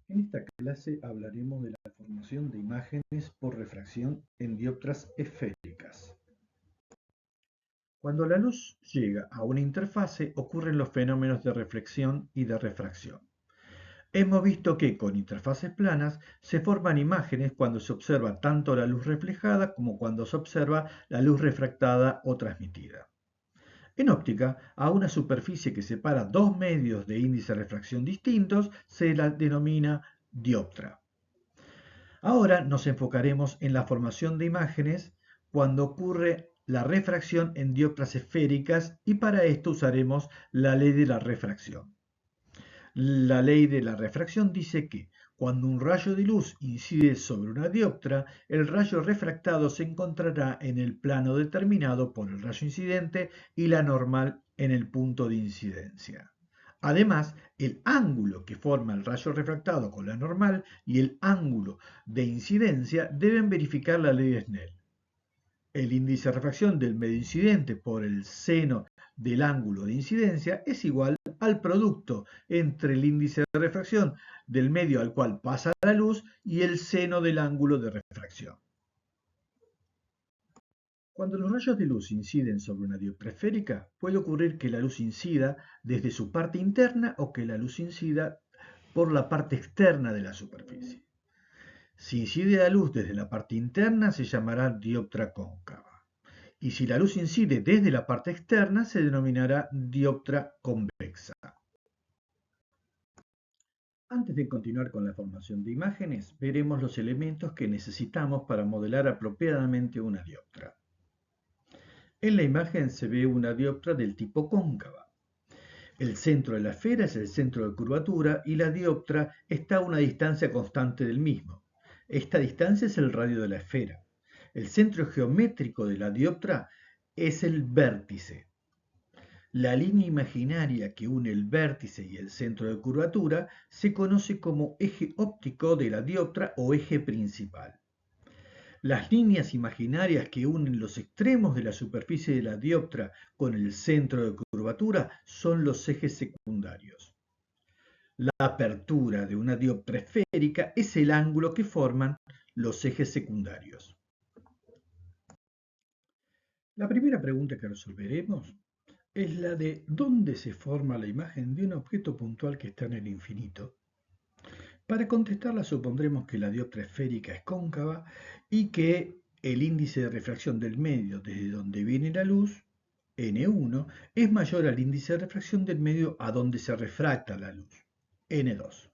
En esta clase hablaremos de la formación de imágenes por refracción en dioptras esféricas. Cuando la luz llega a una interfase ocurren los fenómenos de reflexión y de refracción. Hemos visto que con interfaces planas se forman imágenes cuando se observa tanto la luz reflejada como cuando se observa la luz refractada o transmitida. En óptica, a una superficie que separa dos medios de índice de refracción distintos se la denomina dioptra. Ahora nos enfocaremos en la formación de imágenes cuando ocurre la refracción en dioptras esféricas y para esto usaremos la ley de la refracción. La ley de la refracción dice que cuando un rayo de luz incide sobre una dioptra, el rayo refractado se encontrará en el plano determinado por el rayo incidente y la normal en el punto de incidencia. Además, el ángulo que forma el rayo refractado con la normal y el ángulo de incidencia deben verificar la ley de Snell. El índice de refracción del medio incidente por el seno del ángulo de incidencia es igual al producto entre el índice de refracción del medio al cual pasa la luz y el seno del ángulo de refracción. Cuando los rayos de luz inciden sobre una dioptra esférica, puede ocurrir que la luz incida desde su parte interna o que la luz incida por la parte externa de la superficie. Si incide la luz desde la parte interna, se llamará dioptra cóncava. Y si la luz incide desde la parte externa, se denominará dioptra convexa. Antes de continuar con la formación de imágenes, veremos los elementos que necesitamos para modelar apropiadamente una dioptra. En la imagen se ve una dioptra del tipo cóncava. El centro de la esfera es el centro de curvatura y la dioptra está a una distancia constante del mismo. Esta distancia es el radio de la esfera. El centro geométrico de la dioptra es el vértice. La línea imaginaria que une el vértice y el centro de curvatura se conoce como eje óptico de la dioptra o eje principal. Las líneas imaginarias que unen los extremos de la superficie de la dioptra con el centro de curvatura son los ejes secundarios. La apertura de una dioptra esférica es el ángulo que forman los ejes secundarios. La primera pregunta que resolveremos es la de ¿dónde se forma la imagen de un objeto puntual que está en el infinito? Para contestarla supondremos que la dioptra esférica es cóncava y que el índice de refracción del medio desde donde viene la luz, N1, es mayor al índice de refracción del medio a donde se refracta la luz, N2.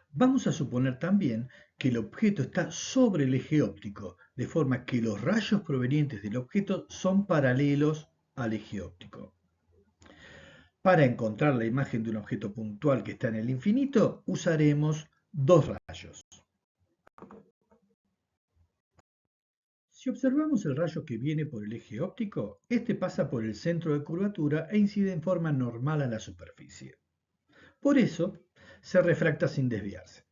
Vamos a suponer también que el objeto está sobre el eje óptico, de forma que los rayos provenientes del objeto son paralelos al eje óptico. Para encontrar la imagen de un objeto puntual que está en el infinito, usaremos dos rayos. Si observamos el rayo que viene por el eje óptico, este pasa por el centro de curvatura e incide en forma normal a la superficie. Por eso, se refracta sin desviarse.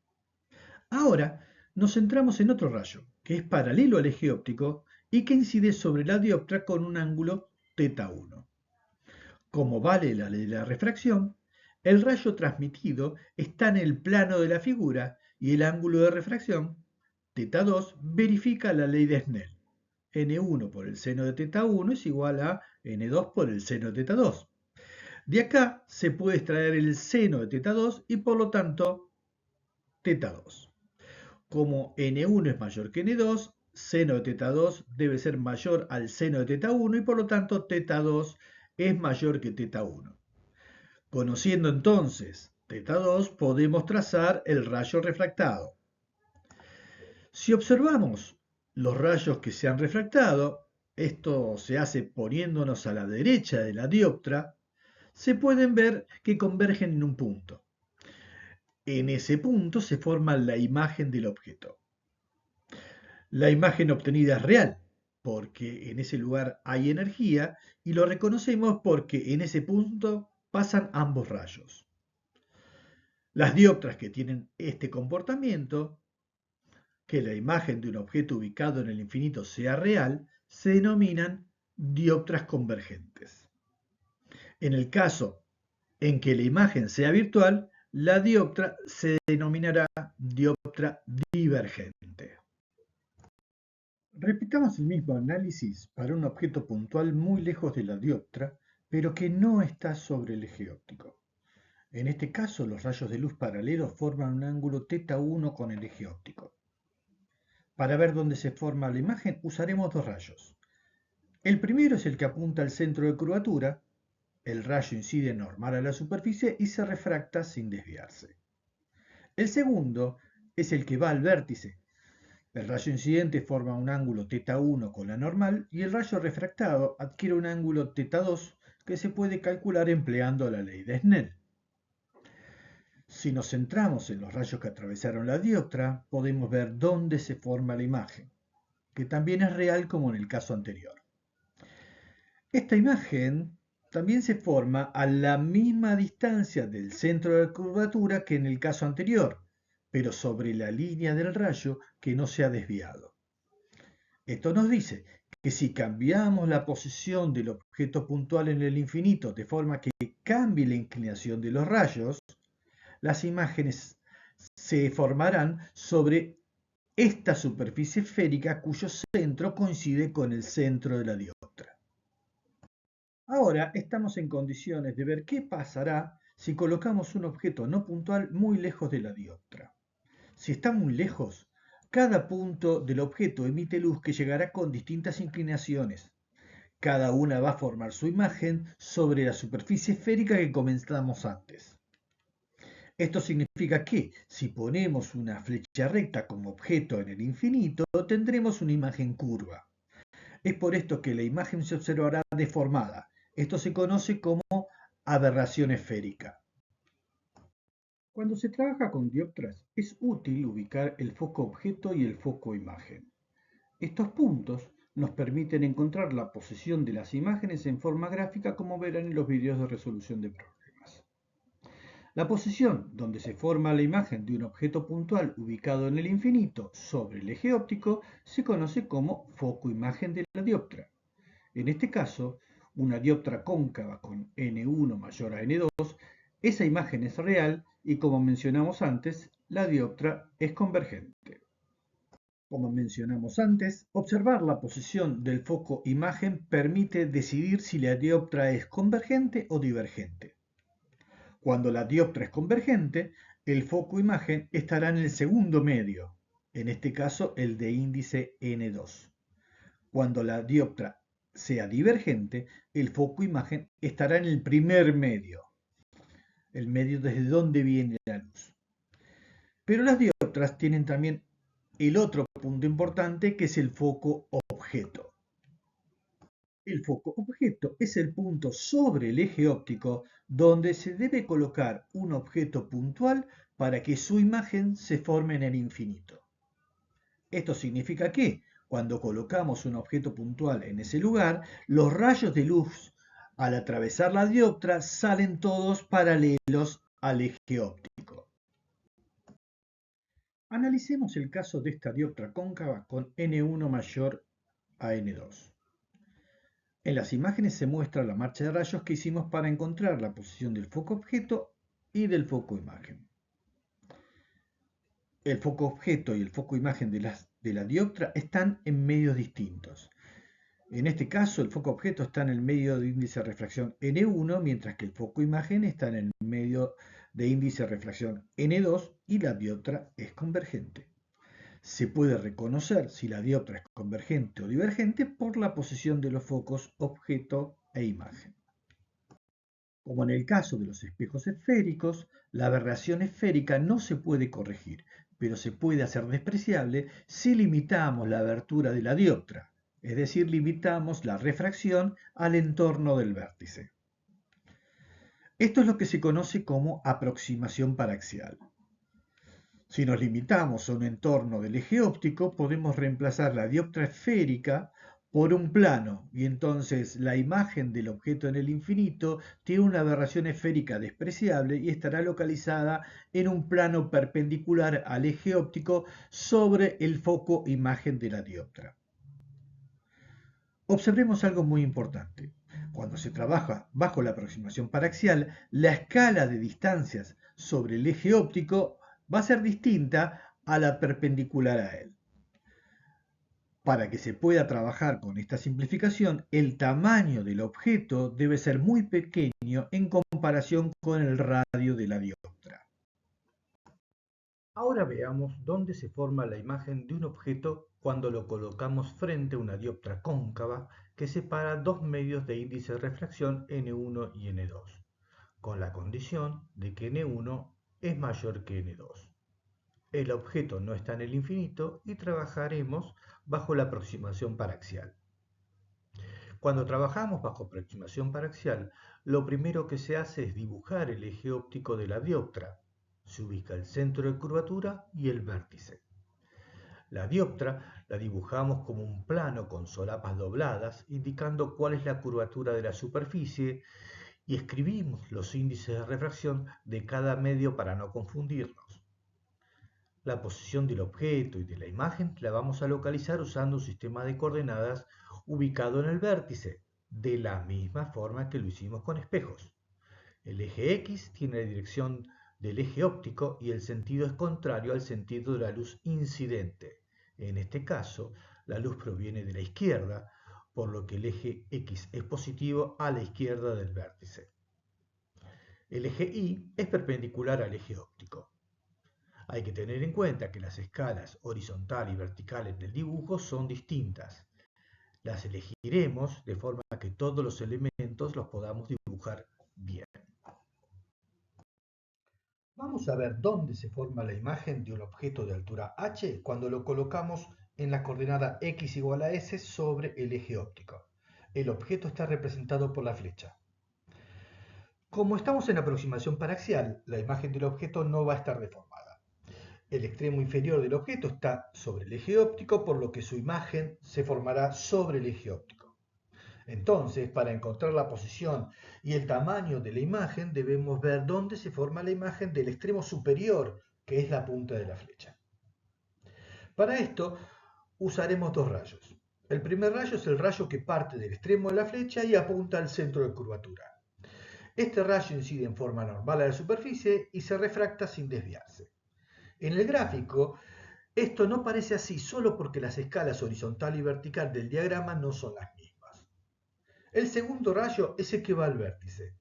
Ahora, nos centramos en otro rayo, que es paralelo al eje óptico y que incide sobre la dioptra con un ángulo θ1. Como vale la ley de la refracción, el rayo transmitido está en el plano de la figura y el ángulo de refracción, θ2, verifica la ley de Snell. N1 por el seno de θ1 es igual a N2 por el seno de θ2. De acá se puede extraer el seno de θ2 y por lo tanto θ2. Como N1 es mayor que N2, seno de θ2 debe ser mayor al seno de θ1 y por lo tanto θ2 es mayor que θ1. Conociendo entonces θ2 podemos trazar el rayo refractado. Si observamos los rayos que se han refractado, esto se hace poniéndonos a la derecha de la dioptra, se pueden ver que convergen en un punto. En ese punto se forma la imagen del objeto. La imagen obtenida es real, porque en ese lugar hay energía y lo reconocemos porque en ese punto pasan ambos rayos. Las dioptras que tienen este comportamiento, que la imagen de un objeto ubicado en el infinito sea real, se denominan dioptras convergentes. En el caso en que la imagen sea virtual, la dioptra se denominará dioptra divergente. Repitamos el mismo análisis para un objeto puntual muy lejos de la dioptra, pero que no está sobre el eje óptico. En este caso, los rayos de luz paralelos forman un ángulo θ1 con el eje óptico. Para ver dónde se forma la imagen, usaremos dos rayos. El primero es el que apunta al centro de curvatura. El rayo incide normal a la superficie y se refracta sin desviarse. El segundo es el que va al vértice. El rayo incidente forma un ángulo θ1 con la normal y el rayo refractado adquiere un ángulo θ2 que se puede calcular empleando la ley de Snell. Si nos centramos en los rayos que atravesaron la dioptra, podemos ver dónde se forma la imagen, que también es real como en el caso anterior. Esta imagen también se forma a la misma distancia del centro de curvatura que en el caso anterior, pero sobre la línea del rayo que no se ha desviado. Esto nos dice que si cambiamos la posición del objeto puntual en el infinito de forma que cambie la inclinación de los rayos, las imágenes se formarán sobre esta superficie esférica cuyo centro coincide con el centro de la dioptra. Ahora estamos en condiciones de ver qué pasará si colocamos un objeto no puntual muy lejos de la dioptra. Si está muy lejos, cada punto del objeto emite luz que llegará con distintas inclinaciones. Cada una va a formar su imagen sobre la superficie esférica que comentamos antes. Esto significa que si ponemos una flecha recta como objeto en el infinito, tendremos una imagen curva. Es por esto que la imagen se observará deformada. Esto se conoce como aberración esférica. Cuando se trabaja con dioptras, es útil ubicar el foco objeto y el foco imagen. Estos puntos nos permiten encontrar la posición de las imágenes en forma gráfica, como verán en los videos de resolución de problemas. La posición donde se forma la imagen de un objeto puntual ubicado en el infinito sobre el eje óptico se conoce como foco imagen de la dioptra. En este caso, una dioptra cóncava con n1 mayor a n2, esa imagen es real y, como mencionamos antes, la dioptra es convergente. Como mencionamos antes, observar la posición del foco imagen permite decidir si la dioptra es convergente o divergente. Cuando la dioptra es convergente, el foco imagen estará en el segundo medio, en este caso el de índice n2. Cuando la dioptra sea divergente, el foco imagen estará en el primer medio, el medio desde donde viene la luz. Pero las dioptras tienen también el otro punto importante, que es el foco objeto. El foco objeto es el punto sobre el eje óptico donde se debe colocar un objeto puntual para que su imagen se forme en el infinito. Esto significa que, cuando colocamos un objeto puntual en ese lugar, los rayos de luz al atravesar la dioptra salen todos paralelos al eje óptico. Analicemos el caso de esta dioptra cóncava con n1 mayor a n2. En las imágenes se muestra la marcha de rayos que hicimos para encontrar la posición del foco objeto y del foco imagen. El foco objeto y el foco imagen de la dioptra están en medios distintos. En este caso, el foco objeto está en el medio de índice de refracción n1, mientras que el foco imagen está en el medio de índice de refracción n2 y la dioptra es convergente. Se puede reconocer si la dioptra es convergente o divergente por la posición de los focos objeto e imagen. Como en el caso de los espejos esféricos, la aberración esférica no se puede corregir, pero se puede hacer despreciable si limitamos la abertura de la dioptra, es decir, limitamos la refracción al entorno del vértice. Esto es lo que se conoce como aproximación paraxial. Si nos limitamos a un entorno del eje óptico, podemos reemplazar la dioptra esférica por un plano, y entonces la imagen del objeto en el infinito tiene una aberración esférica despreciable y estará localizada en un plano perpendicular al eje óptico sobre el foco imagen de la dioptra. Observemos algo muy importante. Cuando se trabaja bajo la aproximación paraxial, la escala de distancias sobre el eje óptico va a ser distinta a la perpendicular a él. Para que se pueda trabajar con esta simplificación, el tamaño del objeto debe ser muy pequeño en comparación con el radio de la dioptra. Ahora veamos dónde se forma la imagen de un objeto cuando lo colocamos frente a una dioptra cóncava que separa dos medios de índice de refracción N1 y N2, con la condición de que N1 es mayor que N2. El objeto no está en el infinito y trabajaremos bajo la aproximación paraxial. Cuando trabajamos bajo aproximación paraxial, lo primero que se hace es dibujar el eje óptico de la dioptra. Se ubica el centro de curvatura y el vértice. La dioptra la dibujamos como un plano con solapas dobladas, indicando cuál es la curvatura de la superficie, y escribimos los índices de refracción de cada medio para no confundirnos. La posición del objeto y de la imagen la vamos a localizar usando un sistema de coordenadas ubicado en el vértice, de la misma forma que lo hicimos con espejos. El eje X tiene la dirección del eje óptico y el sentido es contrario al sentido de la luz incidente. En este caso, la luz proviene de la izquierda, por lo que el eje X es positivo a la izquierda del vértice. El eje Y es perpendicular al eje óptico. Hay que tener en cuenta que las escalas horizontal y vertical en el dibujo son distintas. Las elegiremos de forma que todos los elementos los podamos dibujar bien. Vamos a ver dónde se forma la imagen de un objeto de altura h cuando lo colocamos en la coordenada x igual a s sobre el eje óptico. El objeto está representado por la flecha. Como estamos en aproximación paraxial, la imagen del objeto no va a estar deformada. El extremo inferior del objeto está sobre el eje óptico, por lo que su imagen se formará sobre el eje óptico. Entonces, para encontrar la posición y el tamaño de la imagen, debemos ver dónde se forma la imagen del extremo superior, que es la punta de la flecha. Para esto, usaremos dos rayos. El primer rayo es el rayo que parte del extremo de la flecha y apunta al centro de curvatura. Este rayo incide en forma normal a la superficie y se refracta sin desviarse. En el gráfico, esto no parece así solo porque las escalas horizontal y vertical del diagrama no son las mismas. El segundo rayo es el que va al vértice.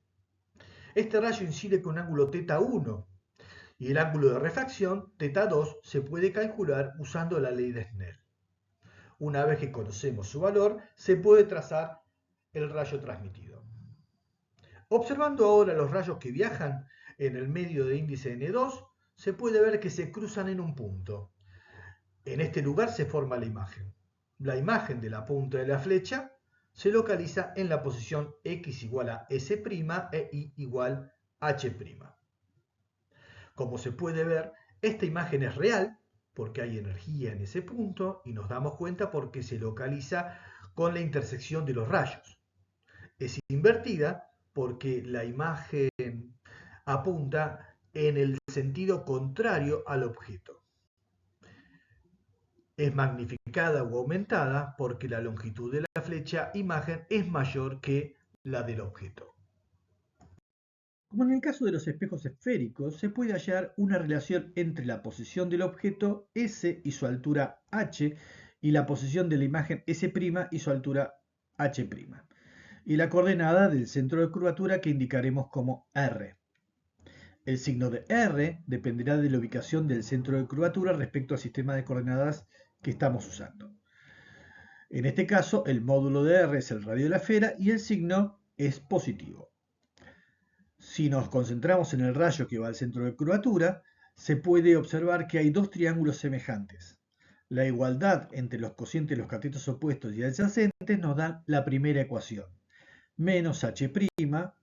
Este rayo incide con un ángulo θ1 y el ángulo de refracción θ2 se puede calcular usando la ley de Snell. Una vez que conocemos su valor, se puede trazar el rayo transmitido. Observando ahora los rayos que viajan en el medio de índice N2, se puede ver que se cruzan en un punto. En este lugar se forma la imagen. La imagen de la punta de la flecha se localiza en la posición x igual a s' e y igual a h'. Como se puede ver, esta imagen es real porque hay energía en ese punto y nos damos cuenta porque se localiza con la intersección de los rayos. Es invertida porque la imagen apunta en el sentido contrario al objeto. Es magnificada o aumentada porque la longitud de la flecha imagen es mayor que la del objeto. Como en el caso de los espejos esféricos, se puede hallar una relación entre la posición del objeto S y su altura h y la posición de la imagen S' y su altura h', y la coordenada del centro de curvatura que indicaremos como R. El signo de R dependerá de la ubicación del centro de curvatura respecto al sistema de coordenadas que estamos usando. En este caso, el módulo de R es el radio de la esfera y el signo es positivo. Si nos concentramos en el rayo que va al centro de curvatura, se puede observar que hay dos triángulos semejantes. La igualdad entre los cocientes de los catetos opuestos y adyacentes nos da la primera ecuación. Menos h'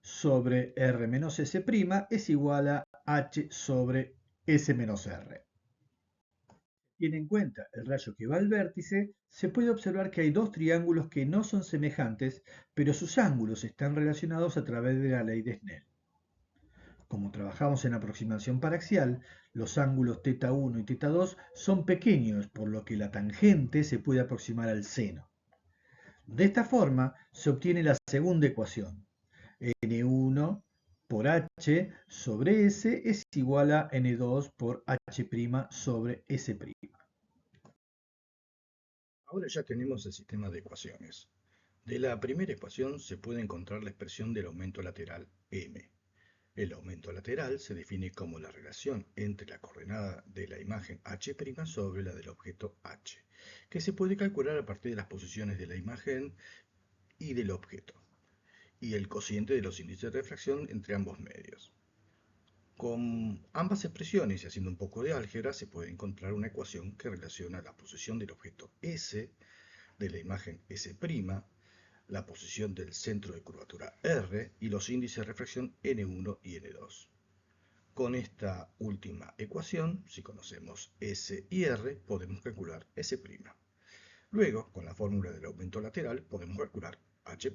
sobre r menos s' es igual a h sobre s menos r. Tiene en cuenta el rayo que va al vértice, se puede observar que hay dos triángulos que no son semejantes, pero sus ángulos están relacionados a través de la ley de Snell. Como trabajamos en aproximación paraxial, los ángulos θ1 y θ2 son pequeños, por lo que la tangente se puede aproximar al seno. De esta forma se obtiene la segunda ecuación. N1 por H sobre S es igual a N2 por H' sobre S'. Ahora ya tenemos el sistema de ecuaciones. De la primera ecuación se puede encontrar la expresión del aumento lateral m. El aumento lateral se define como la relación entre la coordenada de la imagen h' sobre la del objeto h, que se puede calcular a partir de las posiciones de la imagen y del objeto, y el cociente de los índices de refracción entre ambos medios. Con ambas expresiones y haciendo un poco de álgebra se puede encontrar una ecuación que relaciona la posición del objeto S, de la imagen S', la posición del centro de curvatura R y los índices de refracción N1 y N2. Con esta última ecuación, si conocemos S y R, podemos calcular S'. Luego, con la fórmula del aumento lateral, podemos calcular H'.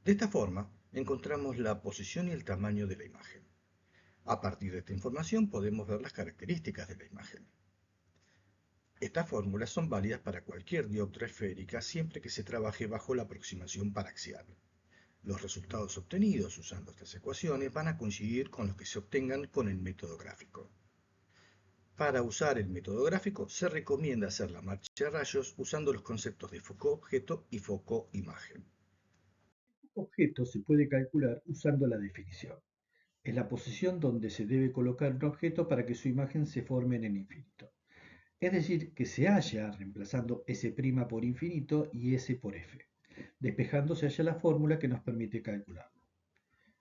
De esta forma, encontramos la posición y el tamaño de la imagen. A partir de esta información podemos ver las características de la imagen. Estas fórmulas son válidas para cualquier dioptría esférica siempre que se trabaje bajo la aproximación paraxial. Los resultados obtenidos usando estas ecuaciones van a coincidir con los que se obtengan con el método gráfico. Para usar el método gráfico se recomienda hacer la marcha de rayos usando los conceptos de foco-objeto y foco-imagen. El objeto se puede calcular usando la definición. Es la posición donde se debe colocar un objeto para que su imagen se forme en el infinito. Es decir, que se halla reemplazando S' por infinito y S por F, despejando se halla la fórmula que nos permite calcularlo.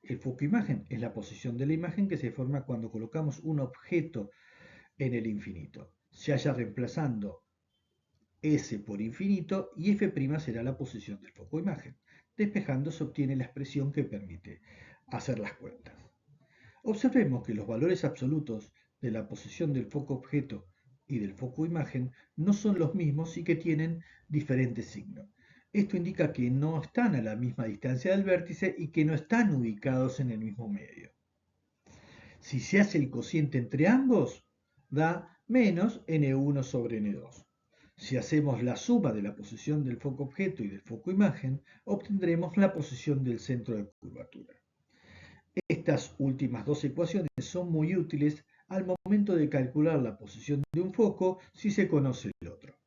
El foco imagen es la posición de la imagen que se forma cuando colocamos un objeto en el infinito. Se halla reemplazando S por infinito y F' será la posición del foco imagen. Despejando se obtiene la expresión que permite hacer las cuentas. Observemos que los valores absolutos de la posición del foco objeto y del foco imagen no son los mismos y que tienen diferentes signos. Esto indica que no están a la misma distancia del vértice y que no están ubicados en el mismo medio. Si se hace el cociente entre ambos, da menos n1 sobre n2. Si hacemos la suma de la posición del foco objeto y del foco imagen, obtendremos la posición del centro de curvatura. Estas últimas dos ecuaciones son muy útiles al momento de calcular la posición de un foco si se conoce el otro.